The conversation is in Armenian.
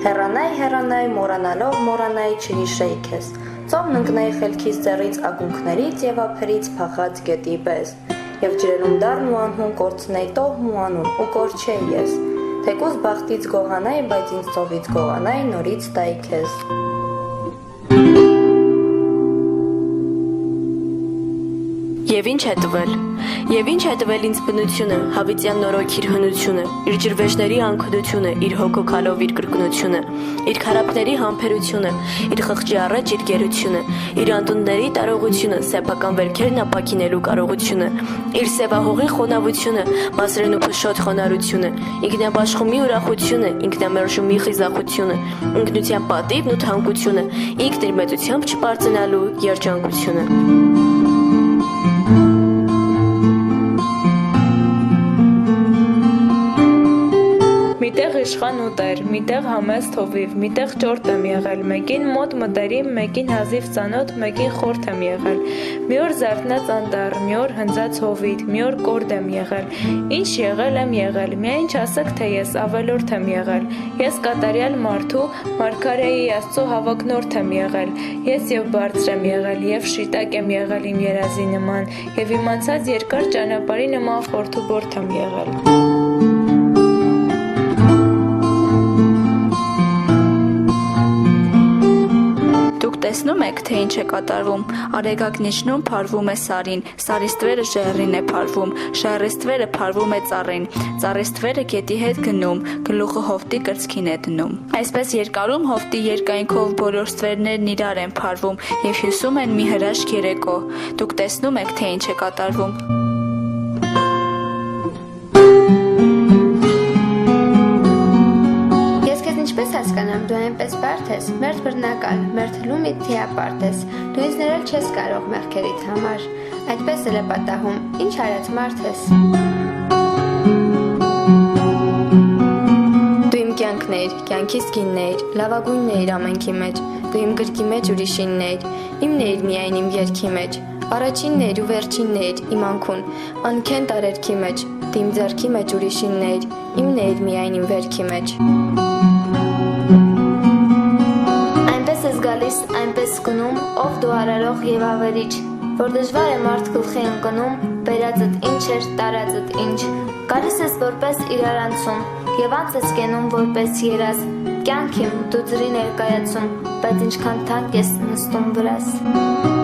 Հեռանայ, մորանալով մորանայ չհիշեի քեզ, ծովն ընկնեի խելքիս ձեռից ակունքներից և ափերից փախած գետի պես, և ջրելում դառն ու անհուն կորցնեի տոհմ ու անուն ու կորչեի ես, թեկուզ բախտից գողանայ, բայց ինձ ծովից գողանայ, նորից տայի քեզ։ Եվ ինչ է տվել, և ինչ է տվել ինձ բնությունը, հավիտյան նորոգ իր հնությունը, իր ջրվեժների անքդությունը, իր հոգոքալով իր կրկնությունը, իր քարափների համբերությունը, իր խղճի առաջ իր գերությունը, իր անդունների տարողությունը, սեփական վերքերն ապակինելու կարողությունը, իր սևահողի խոնավությունը, մասրեն ու փշոտ խոնարհությունը, ինքնաբաշխումի ուրախությունը, ինքնամերժումի խիզախությունը, ինքնության պատիվն ու թանկությունը, ինքն իր մեծությամբ չպարծենալու երջանկությունը։ Միտեղ իշխան ուտեր, միտեղ համեստ հովիվ, միտեղ ճորտ եմ եղել, մեկին մոտ մտերիմ, մեկին հազիվ ծանոթ, մեկին խորթ եմ եղել, մի օր զարթնած անտառ, մի օր հնձած հովիտ, մի օր կորդ եմ եղել, ինչ եղել եմ եղել, միայն չասեք, թե ես ավելորդ եմ եղել, ես կատարյալ մարդու, մարգարեի Աստծո հավակնորդ եմ եղել, ես և բարձր եմ եղել, և շիտակ եմ եղել իմ երազի նման, և իմացած երկար ճանապարհի նման խորթուբորդ եմ եղել։ Տեսնում եք, թե ինչ է կատարվում, արեգակն իջնում փարվում է սարին, սարի ստվերը ժայռին է փարվում, ժայռի ստվերը փարվում է ծառին, ծառի ստվերը գետի հետ գնում, գլուխը հովտի կրծքին է դնում։ Այսպես երկարում հովտի երկայնքով բոլոր ստվերներն իրար են փարվում և հյուսում են մի հրաշք երեկո։ Դուք տեսնում եք, թե ինչ է կատարվում։ Ինչպես հասկանամ, դու այնպես բարդ ես, մերթ բռնակալ, մերթ լումի թիապարտ ես, դու ինձ ներել չես կարող մեղքերիդ համար, այդպես էլ է պատահում, ինչ արած մարդ ես։ Դու իմ կյանքն էիր, կյանքիս կինն էիր, լավագույնն էիր ամենքի մեջ, դու իմ գրկի մեջ ուրիշինն էիր, իմն էիր միայն իմ երգի մեջ, առաջինն էիր ու վերջինն էիր, իմ անքուն, անքեն տարերքի մեջ, դու իմ ձեռքի մեջ ուրիշինն էիր, իմն էիր միայն իմ վերքի մեջ։ Այնպես գնում, ով դու արարող և ավերիչ, որ դժվար է մարդ գլխի ընկնում, բերածդ ինչ էր, տարածդ ինչ, գալիս ես որպես իրարանցում, և անց ես կենում որպես երազ, կյանք իմ դու ձրի ներկայացում, բայց ինչքան թանկ ես նստում վրաս։